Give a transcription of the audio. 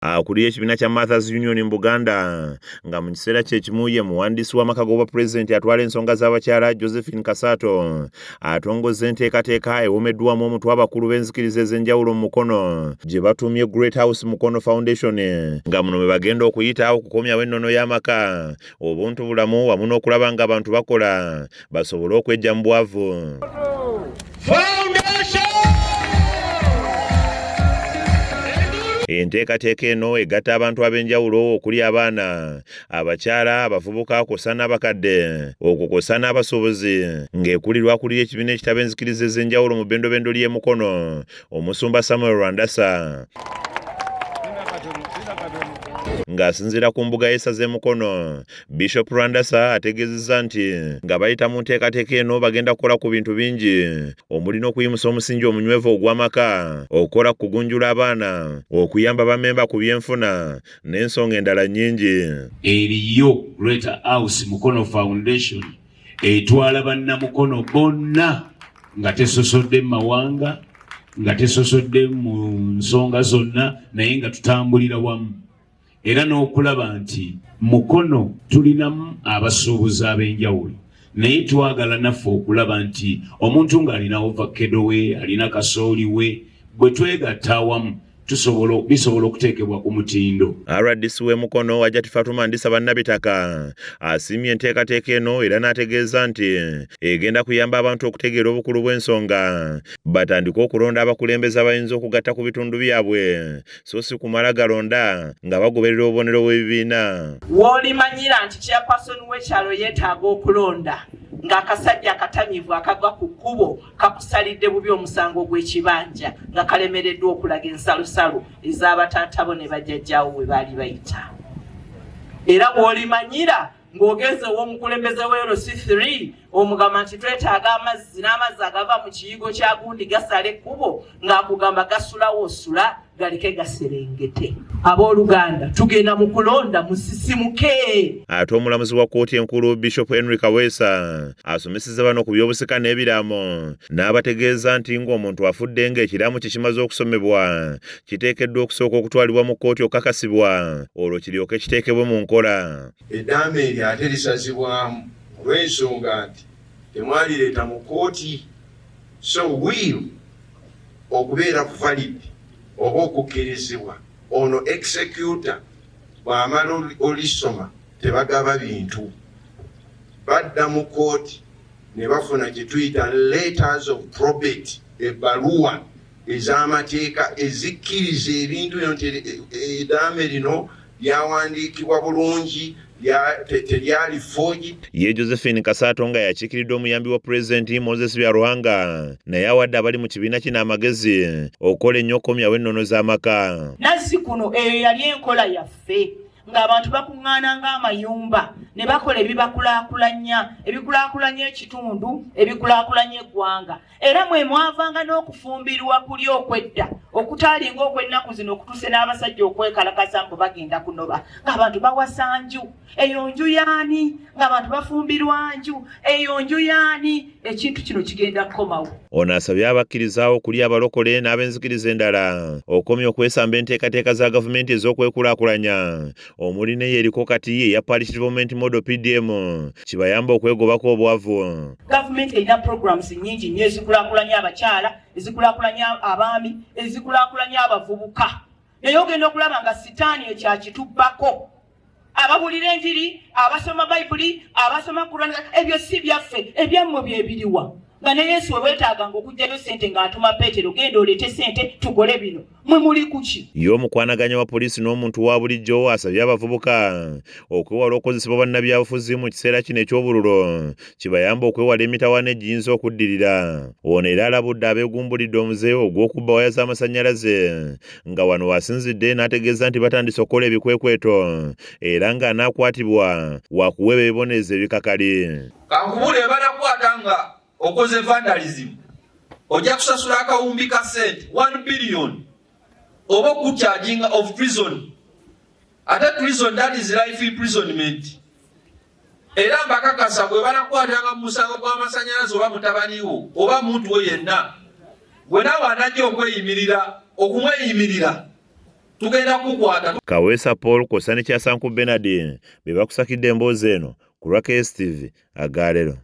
Akuriye ekibiina kya Martha's Union mu Buganda nga mu kiseera kyekimu ye muwandiisi w'amaka g'obwa pulezidenti atwala ensonga z'abakyala Josephine Kasato atongozza enteekateeka ewomeddwamu omutwe abakulu b'enzikiriza ez'enjawulo mu Mukono gye batuumye Great House Mukono Foundation nga muno bwe bagenda okuyita okukomyawo ennono y'amaka obuntu bulamu wamu n'okulaba ng'abantu bakola basobole okweggya mu bwavu. Enteekateeka eno egatta abantu ab'enjawulo okuli abaana, abakyala, abavubuka kw'ossa n'abakadde, okwo kw'ossa n'abasuubuzi ng'ekulirwa akulira ekibiina ekitaba enzikiriza ez'enjawulo mu bbendobendo ly'e Mukono, Omusumba Samuel Rwandasa. Ng'asinziira ku mbuga y'essaza Mukono, Bishop Rwandasa ategeezezza nti nga bayita mu nteekateeka eno bagenda kukola ku bintu bingi omuli n'okuyimusa omusingi omunywevu ogw'amaka, okukola kugunjula abaana, okuyamba bamemba ku byenfuna n'ensonga endala nnyingi. Eriyo Great House Mukono Foundation etwala bannamukono bonna nga tesosodde mu mawanga, nga tesosodde mu nsonga zonna, naye nga tutambulira wamu. Era n'okulaba nti Mukono tulinamu abasuubuzi ab'enjawulo, naye twagala naffe okulaba nti omuntu ng'alina ovakkedo we, alina kasooli we, bwe twegatta awamu bisobola okuteekebwa ku mutindo. RDC w'e Mukono Hajjati Fatuma Ndisa Bannabitaka asiimye enteekateeka eno era n'ategeeza nti egenda kuyamba abantu okutegeera obukulu bw'ensonga batandike okulonda abakulembeze abayinza okugatta ku bitundu byabwe so si kumala galonda nga bagoberera obubonero bw'ebibiina. W'olimanyira nti chairperson w'ekyalo yeetaaga okulonda ng'akasajja akatamiivu akagwa ku kkubo kakusalidde bubi omusango gw'ekibanja nga kalemereddwa okulaga ensalosalo ez'abataatabo ne bajjajjaawo bwe baali bayita. Era bw'olimanyira ng'ogenze ow'omukulembeze w'LC3 omugamba nti twetaaga amazzi n'amazzi agava mu kiyigo kya gundi gasala ekkubo ng'akugamba gasulawo osula galeke gaserengete. Abooluganda tugenda mu kulonda musisimuke. Ate omulamuzi wa kkooti enkulu Bishop Henry Kaweesa asomesezza bano ku by'obusika n'ebiraamo n'abategeeza nti ng'omuntu afudde ng'ekiraamo kye kimaze okusomebwa kiteekeddwa okusooka okutwalibwa mu kkooti okukakasibwa olwo kiryoke kiteekebwe mu nkola. Eddaame eryo ate lisazibwamu olw'ensonga nti temwalireeta mu kkooti, so wiiru okubeera ku valid oba okukkirizibwa ono executor bw'amala olisoma tebagaba bintu, badda mu kkooti ne bafuna kye tuyita letters of probate, ebbaluwa ez'amateeka ezikkiriza ebintu bino nti eddaame lino lyawandiikibwa bulungi teryali forged. Ye Josephine Kasato nga yakiikiridde omuyambi wa pulezidenti Moses Byaruhanga naye awadde abali mu kibiina kino amagezi okukola ennyo okomyawo ennono z'amaka. Nazzikuno eyo yali enkola yaffe ng'abantu bakuŋŋaana ng'amayumba ne bakola ebikulaakulanya ekitundu, ebikulaakulanya eggwanga. Era mwe mwavanga n'okufumbirwa kuli okwedda okutaalinga okw'ennaku zino okutuuse n'abasajja okwekalakaza mbu bagenda kunoba ng'abantu bawasa nju. Eyo nju yaani? Ng'abantu bafumbirwa nju. Eyo nju yaani? Ekintu kino kigenda kukomawo. Ono asabye abakkiriza okuli abalokole n'ab'enzikiriza endala okomya okwesamba enteekateeka za gavumenti ez'okwekulaakulanya omuli ne yeriko kati eya Parish Development Model PDM kibayamba okwegobako obwavu. Gavumenti erina programs nnyingi nnyo ezikulaakulanya abakyala, ezikulaakulanya abaami, ezikulaakulanya abavubuka. Naye ogenda okulaba nga sitaani ekyakitubbako. Ababulira enjiri, abasoma Bayibuli, abasoma Kurani, ebyo si byaffe, ebyammwe bye biriwa. Nga ne Yesu we weetaaganga okugyayo ssente ng'atuma Peetero genda oleete ssente tugole bino. Mwe muli kuki? Ye omukwanaganya wa poliisi n'omuntu wa bulijjo asabye abavubuka okwewala okukozesebwa bannabyabufuzi mu kiseera kino eky'obululu kibayamba okwewala emitawaana egiyinza okuddirira. Ono era alabudde abeegumbulidde omuze ogw'okubba waya z'amasannyalaze nga wano wasinzidde n'ategeeza nti batandise okukola ebikwekweto era ng'anaakwatibwa wakuweebwa ebibonerezo ebikakali. Kankubule banakwata nga okoze vandalism ojja kusasula akawumbi ka sente 1 billion oba okucharginga of prison. Ate prison, that is life imprisonment. Era mbakakasa bwe banakwatanga mu musango gw'amasannyalaze oba mutabaniwo oba muntu we yenna bwe nawe anajja okweyimirira okumweyimirira tugenda kukwata. Kaweesa Paul kw'ossa ne Kyasanku Bernard be bakusakidde emboozi eno ku lwa KSTV Agalero.